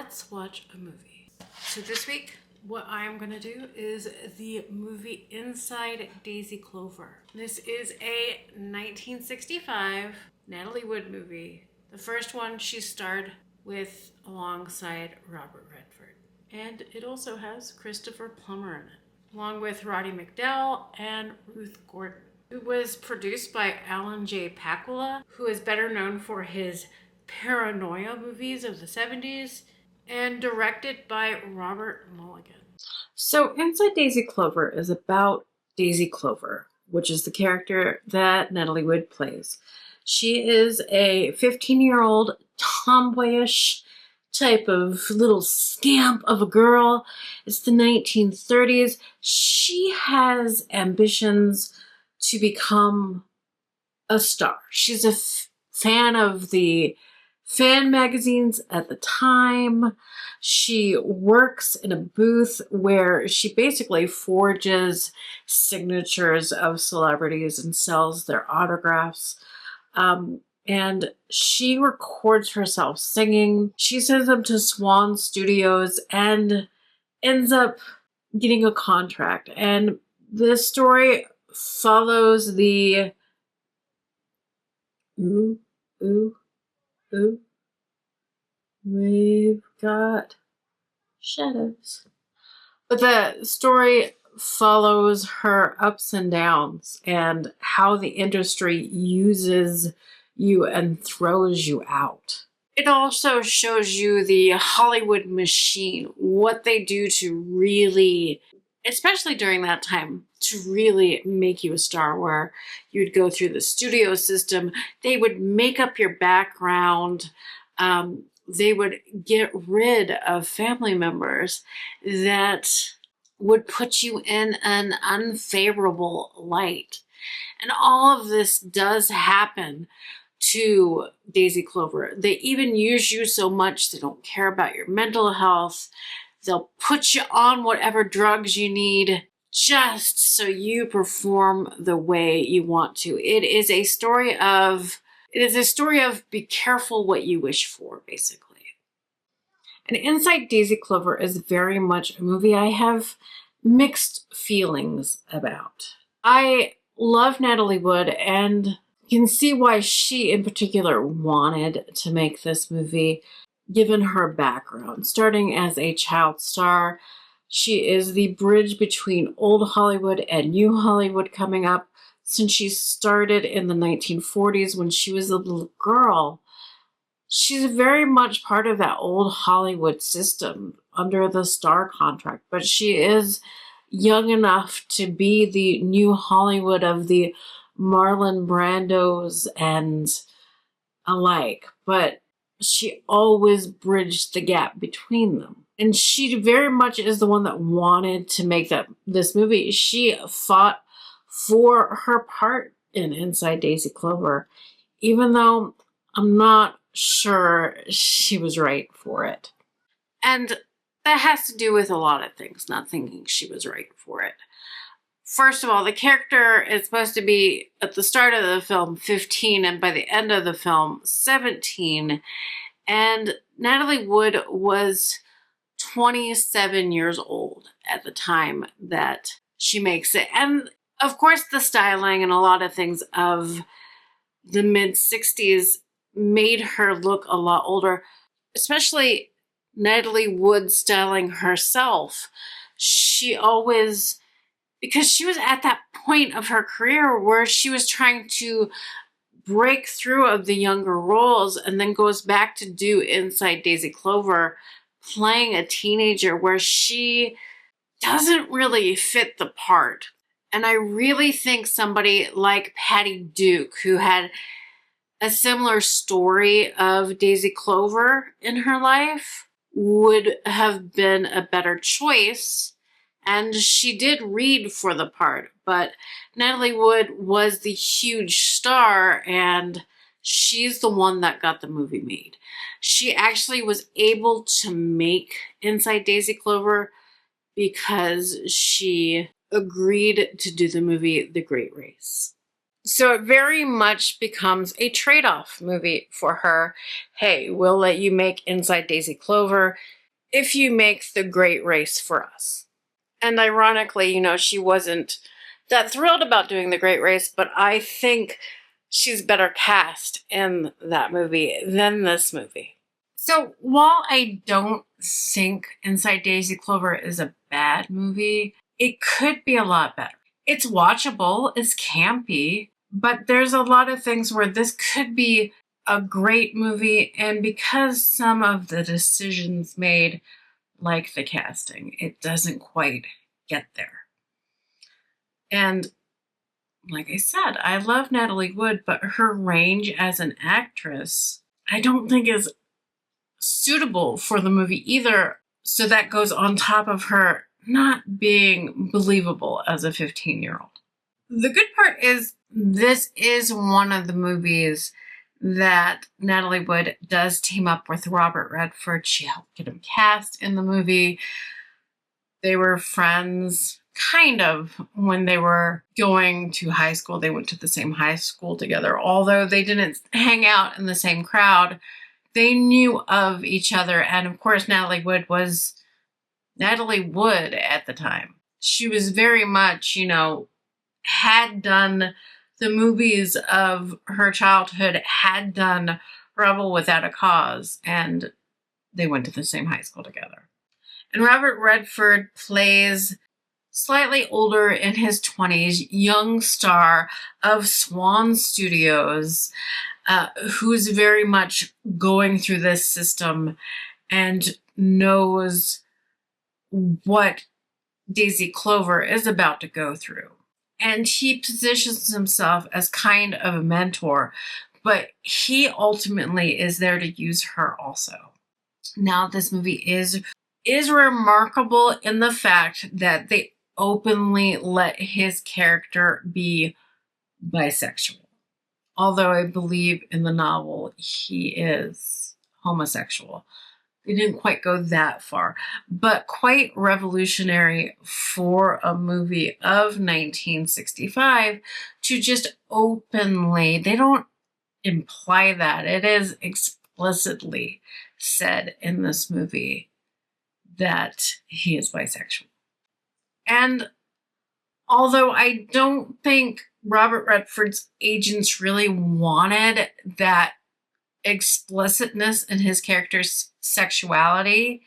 let's watch a movie. So this week, what I'm gonna do is the movie Inside Daisy Clover. This is a 1965 Natalie Wood movie. The first one she starred with alongside Robert Redford. And it also has Christopher Plummer in it, along with Roddy McDowell and Ruth Gordon. It was produced by Alan J. Pakula, who is better known for his paranoia movies of the 70s, and directed by Robert Mulligan. So Inside Daisy Clover is about Daisy Clover, which is the character that Natalie Wood plays. She is a 15-year-old tomboyish type of little scamp of a girl. It's the 1930s. She has ambitions to become a star. She's a fan of the fan magazines at the time. She works in a booth where she basically forges signatures of celebrities and sells their autographs. And she records herself singing. She sends them to Swan Studios and ends up getting a contract. And this story follows the we've got shadows. But the story follows her ups and downs and how the industry uses you and throws you out. It also shows you the Hollywood machine, what they do to really, especially during that time, to really make you a star, where you'd go through the studio system. They would make up your background. They would get rid of family members that would put you in an unfavorable light. And all of this does happen to Daisy Clover. They even use you so much they don't care about your mental health. They'll put you on whatever drugs you need just so you perform the way you want to. It is a story of be careful what you wish for, basically. And Inside Daisy Clover is very much a movie I have mixed feelings about. I love Natalie Wood and can see why she in particular wanted to make this movie, given her background. Starting as a child star, she is the bridge between old Hollywood and new Hollywood coming up. Since she started in the 1940s when she was a little girl, she's very much part of that old Hollywood system under the star contract. But she is young enough to be the new Hollywood of the Marlon Brandos and alike. But she always bridged the gap between them. And she very much is the one that wanted to make this movie. She fought for her part in Inside Daisy Clover, even though I'm not sure she was right for it. And that has to do with a lot of things, not thinking she was right for it. First of all, the character is supposed to be, at the start of the film, 15, and by the end of the film, 17. And Natalie Wood was 27 years old at the time that she makes it. And of course, the styling and a lot of things of the mid-60s made her look a lot older, especially Natalie Wood styling herself. She always, because she was at that point of her career where she was trying to break through of the younger roles and then goes back to do Inside Daisy Clover, playing a teenager where she doesn't really fit the part. And I really think somebody like Patty Duke, who had a similar story of Daisy Clover in her life, would have been a better choice. And she did read for the part, but Natalie Wood was the huge star, and she's the one that got the movie made. She actually was able to make Inside Daisy Clover because she agreed to do the movie The Great Race. So it very much becomes a trade-off movie for her. Hey, we'll let you make Inside Daisy Clover if you make The Great Race for us. And ironically, she wasn't that thrilled about doing The Great Race, but I think she's better cast in that movie than this movie. So while I don't think Inside Daisy Clover is a bad movie, it could be a lot better. It's watchable, it's campy, but there's a lot of things where this could be a great movie, and because some of the decisions made, like the casting, it doesn't quite get there. And like I said, I love Natalie Wood, but her range as an actress, I don't think is suitable for the movie either. So that goes on top of her not being believable as a 15-year-old. The good part is this is one of the movies that Natalie Wood does team up with Robert Redford. She helped get him cast in the movie. They were friends, kind of, when they were going to high school. They went to the same high school together. Although they didn't hang out in the same crowd, they knew of each other. And of course, Natalie Wood was Natalie Wood at the time. She was very much, had done the movies of her childhood, had done Rebel Without a Cause, and they went to the same high school together. And Robert Redford plays slightly older, in his 20s, young star of Swan Studios, who's very much going through this system and knows what Daisy Clover is about to go through. And he positions himself as kind of a mentor, but he ultimately is there to use her also. Now, this movie is remarkable in the fact that they openly let his character be bisexual. Although I believe in the novel he is homosexual. They didn't quite go that far, but quite revolutionary for a movie of 1965 to just openly, they don't imply that, it is explicitly said in this movie that he is bisexual. And although I don't think Robert Redford's agents really wanted that explicitness in his character's sexuality,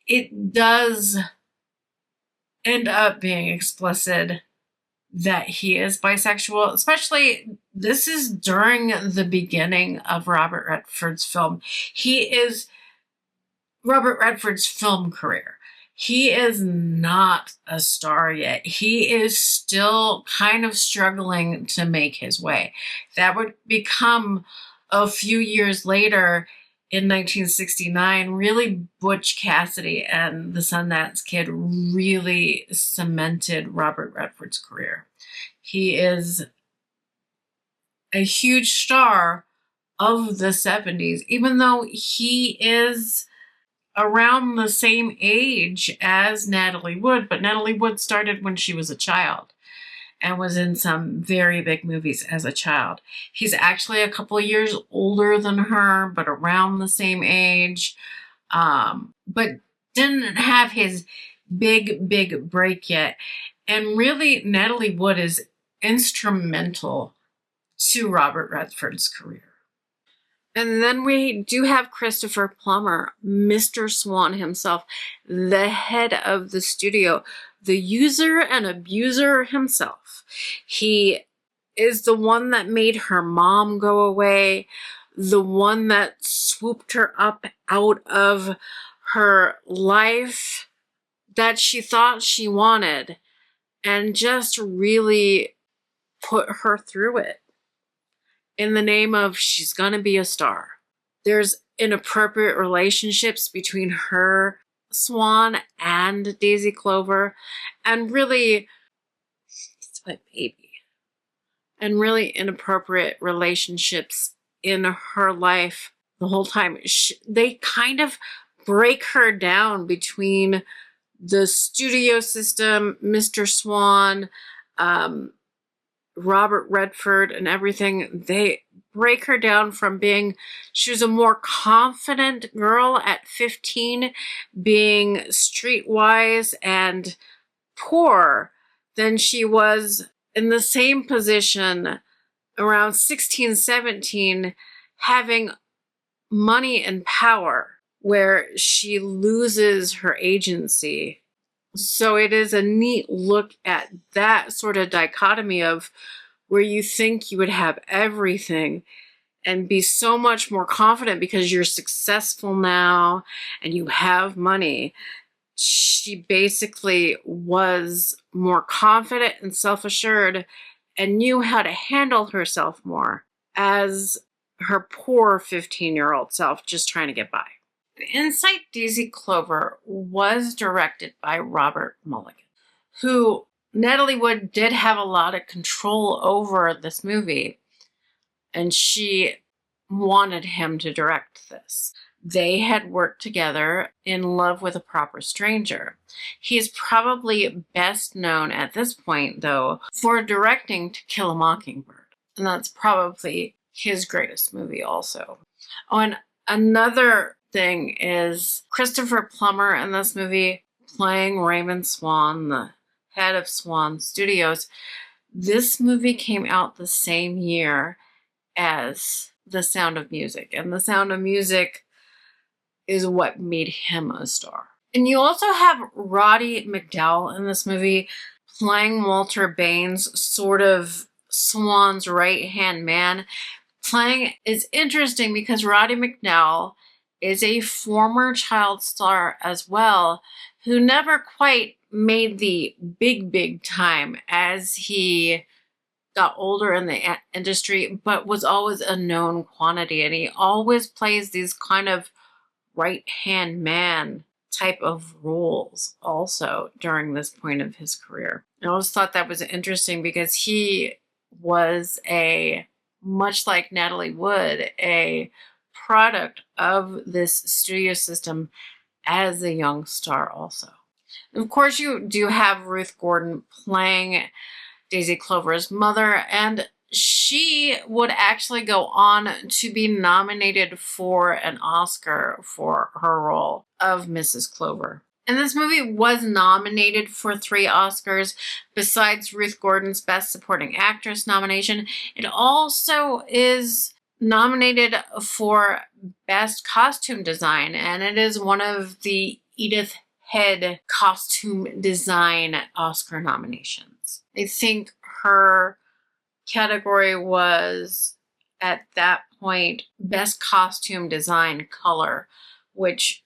it does end up being explicit that he is bisexual. Especially, this is during the beginning of Robert Redford's film. He is Robert Redford's film career. He is not a star yet. He is still kind of struggling to make his way. That would become a few years later, in 1969, really Butch Cassidy and the Sundance Kid really cemented Robert Redford's career. He is a huge star of the 70s, even though he is around the same age as Natalie Wood, but Natalie Wood started when she was a child and was in some very big movies as a child. He's actually a couple of years older than her, but around the same age, but didn't have his big break yet. And really, Natalie Wood is instrumental to Robert Redford's career. And then we do have Christopher Plummer, Mr. Swan himself, the head of the studio, the user and abuser himself. He is the one that made her mom go away, the one that swooped her up out of her life that she thought she wanted and just really put her through it in the name of she's gonna be a star. There's inappropriate relationships between her, Swan, and Daisy Clover, and really, it's my baby. And really inappropriate relationships in her life the whole time. They kind of break her down between the studio system, Mr. Swan, Robert Redford and everything, they break her down from being, she was a more confident girl at 15, being streetwise and poor than she was in the same position around 16, 17, having money and power, where she loses her agency. So it is a neat look at that sort of dichotomy of where you think you would have everything and be so much more confident because you're successful now and you have money. She basically was more confident and self-assured and knew how to handle herself more as her poor 15-year-old self just trying to get by. Inside Daisy Clover was directed by Robert Mulligan, who Natalie Wood did have a lot of control over this movie, and she wanted him to direct this. They had worked together in Love with a Proper Stranger. He is probably best known at this point, though, for directing To Kill a Mockingbird, and that's probably his greatest movie also. Oh, and another thing is Christopher Plummer in this movie playing Raymond Swan, the head of Swan Studios. This movie came out the same year as The Sound of Music, and The Sound of Music is what made him a star. And you also have Roddy McDowell in this movie playing Walter Baines, sort of Swan's right-hand man. Playing is interesting because Roddy McDowell is a former child star as well, who never quite made the big time as he got older in the industry, but was always a known quantity. And he always plays these kind of right-hand man type of roles also during this point of his career. I always thought that was interesting because he was much like Natalie Wood, a product of this studio system as a young star also. And of course, you do have Ruth Gordon playing Daisy Clover's mother, and she would actually go on to be nominated for an Oscar for her role of Mrs. Clover. And this movie was nominated for 3 Oscars. Besides Ruth Gordon's Best Supporting Actress nomination, it also is nominated for Best Costume Design, and it is one of the Edith Head Costume Design Oscar nominations. I think her category was, at that point, Best Costume Design Color, which,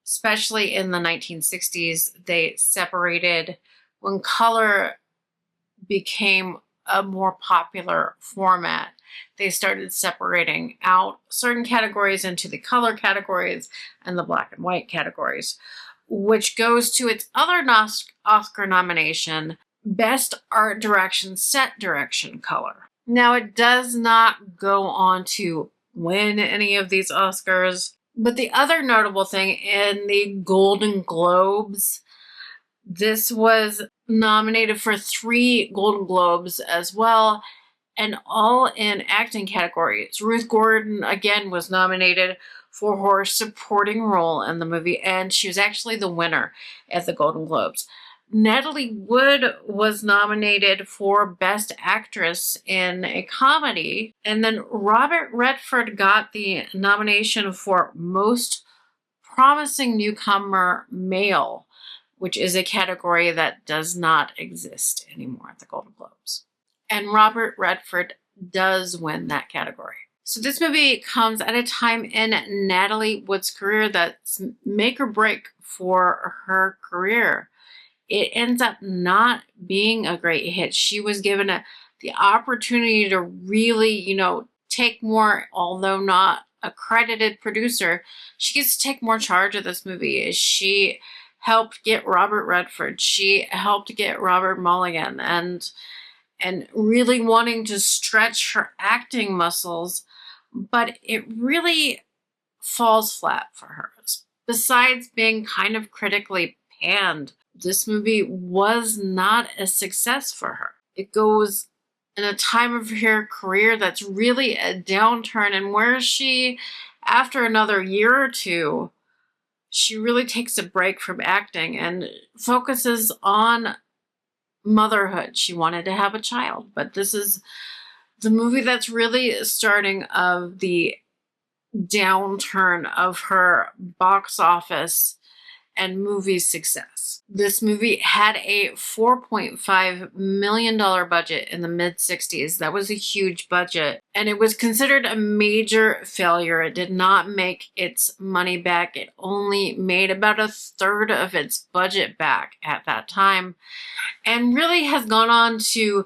especially in the 1960s, they separated when color became a more popular format. They started separating out certain categories into the color categories and the black and white categories, which goes to its other Oscar nomination, Best Art Direction, Set Direction Color. Now, it does not go on to win any of these Oscars, but the other notable thing in the Golden Globes, this was nominated for 3 Golden Globes as well, and all in acting categories. Ruth Gordon, again, was nominated for her supporting role in the movie, and she was actually the winner at the Golden Globes. Natalie Wood was nominated for Best Actress in a Comedy, and then Robert Redford got the nomination for Most Promising Newcomer Male, which is a category that does not exist anymore at the Golden Globes. And Robert Redford does win that category. So this movie comes at a time in Natalie Wood's career that's make or break for her career. It ends up not being a great hit. She was given the opportunity to really, take more, although not a credited producer, she gets to take more charge of this movie. She helped get Robert Redford. She helped get Robert Mulligan, and really wanting to stretch her acting muscles, but it really falls flat for her. Besides being kind of critically panned, this movie was not a success for her. It goes in a time of her career that's really a downturn, and where she, after another year or two, she really takes a break from acting and focuses on motherhood. She wanted to have a child, but this is the movie that's really starting of the downturn of her box office and movie success. This movie had a $4.5 million budget in the mid-60s. That was a huge budget, and it was considered a major failure. It did not make its money back. It only made about a third of its budget back at that time, and really has gone on to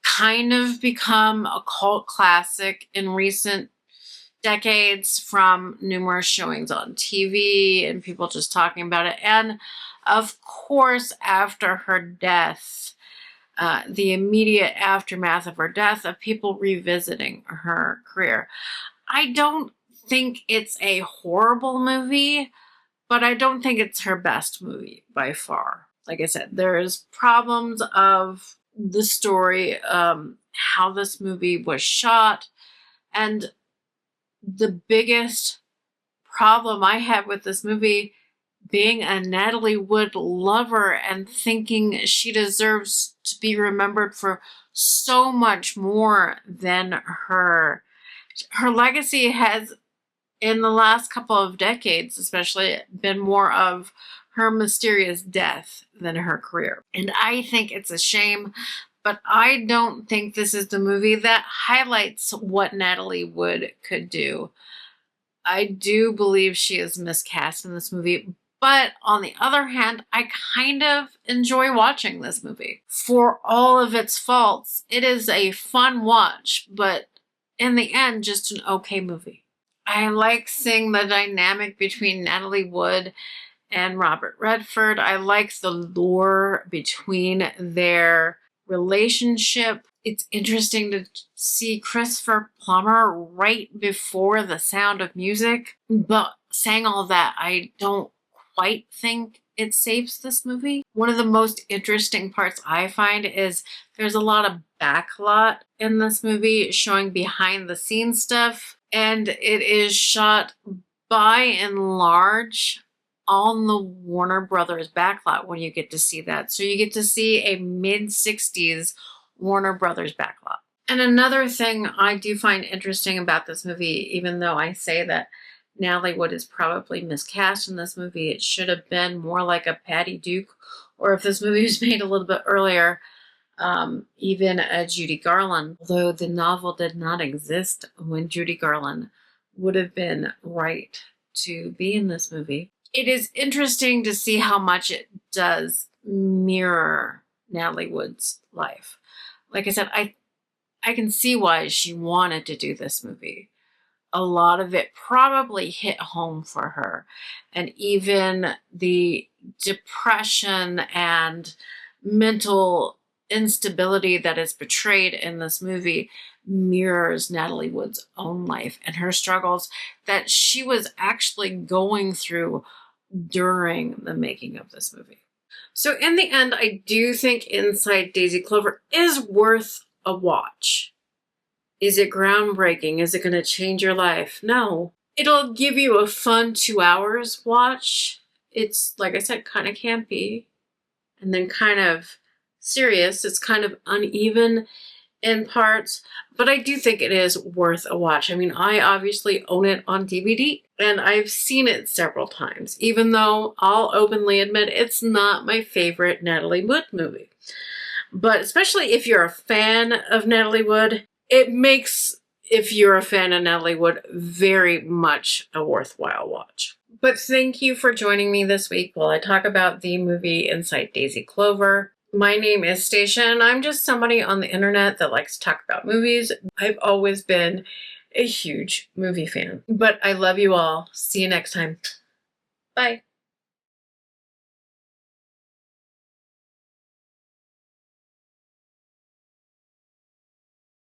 kind of become a cult classic in recent decades, from numerous showings on TV and people just talking about it. And of course, after her death, the immediate aftermath of her death, of people revisiting her career. I don't think it's a horrible movie, but I don't think it's her best movie by far. Like I said, there's problems of the story, how this movie was shot, and the biggest problem I have with this movie, being a Natalie Wood lover and thinking she deserves to be remembered for so much more than her. Her legacy has, in the last couple of decades especially, been more of her mysterious death than her career. And I think it's a shame, but I don't think this is the movie that highlights what Natalie Wood could do. I do believe she is miscast in this movie, but on the other hand, I kind of enjoy watching this movie. For all of its faults, it is a fun watch, but in the end, just an okay movie. I like seeing the dynamic between Natalie Wood and Robert Redford. I like the lore between their relationship. It's interesting to see Christopher Plummer right before The Sound of Music. But saying all that, I don't quite think it saves this movie. One of the most interesting parts I find is there's a lot of backlot in this movie showing behind the scenes stuff, and it is shot by and large on the Warner Brothers backlot when you get to see that. So you get to see a mid-60s Warner Brothers backlot. And another thing I do find interesting about this movie, even though I say that Natalie Wood is probably miscast in this movie, it should have been more like a Patty Duke, or if this movie was made a little bit earlier, even a Judy Garland, although the novel did not exist when Judy Garland would have been right to be in this movie. It is interesting to see how much it does mirror Natalie Wood's life. Like I said, I can see why she wanted to do this movie. A lot of it probably hit home for her. And even the depression and mental instability that is portrayed in this movie mirrors Natalie Wood's own life and her struggles that she was actually going through during the making of this movie. So in the end, I do think Inside Daisy Clover is worth a watch. Is it groundbreaking? Is it going to change your life? No. It'll give you a fun 2 hours watch. It's, like I said, kind of campy and then kind of serious. It's kind of uneven in parts, but I do think it is worth a watch. I mean, I obviously own it on DVD and I've seen it several times, even though I'll openly admit it's not my favorite Natalie Wood movie. But especially if you're a fan of Natalie Wood, it makes, if you're a fan of Natalie Wood, very much a worthwhile watch. But thank you for joining me this week while I talk about the movie Inside Daisy Clover. My name is Stacia, and I'm just somebody on the internet that likes to talk about movies. I've always been a huge movie fan. But I love you all. See you next time. Bye.